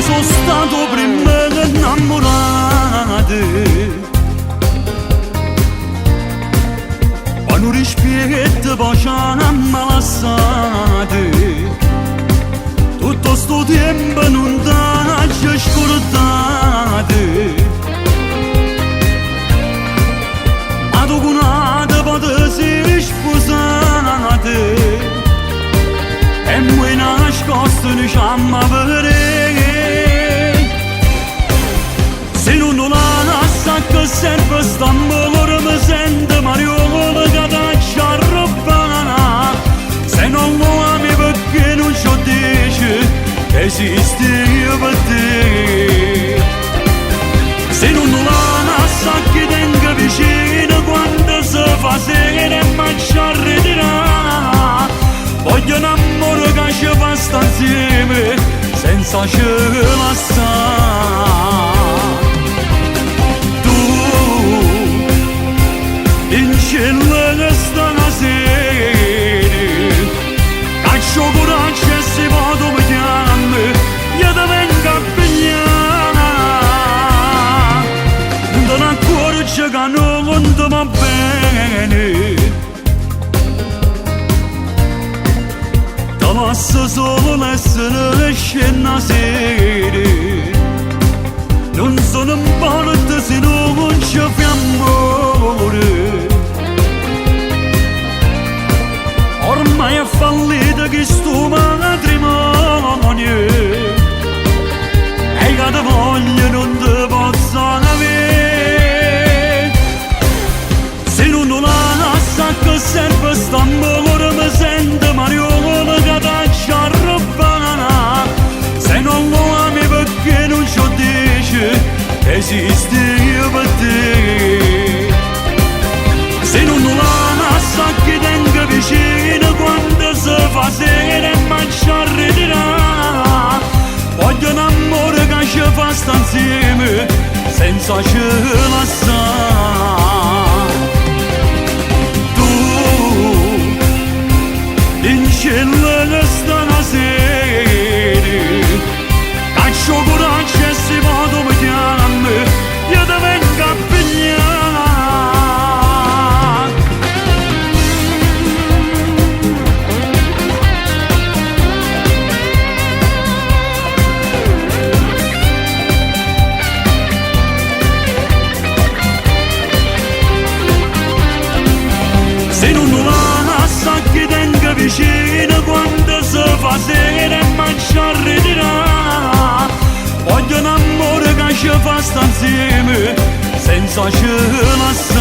sono stato prima innamorato, ma non rispetto poi ci hanno lasciato. Tutto sto tempo non t'ho scordato, ma tu con una pote sei sposata e noi nascosto diciamo vedere. Se non la sa che serve stampolore mi sento Mariolo che ti arrobbana. Se non lo ami perché non ci dici che esiste per te. Se non la sa che tengo vicino quando si fa sera e ci ritirare. Voglio un amore che ci fa sta insieme senza ce la sta. Tu in cielo che sta una sera, caccio coraggio e se vado mi chiami, io ti vengo a pigliare. Non te ne accorgi che non ti va bene, basta solo l'essere scena sera. Non sono un parte se non c'è più amore. Ormai è fallito questo matrimonio e che ti voglio non ti posso avere. Se non la sa che serve stampolore mi sento Mariolo che ti arrobbana. Se non lo ami perché non ci dici che esiste per te. Se non la sa che tengo vicino quando si fa sera e ci ritirare. Voglio un amore che ci fa sta insieme senza ce la sa. In cielo che sta una sera, caccio coraggio e se vado mi chiami, io ti vengo a pigliare. Se non la sa che tengo vicino quando si fa sera e ci ritirare. Voglio un amore che ci fa sta insieme senza ce la sa.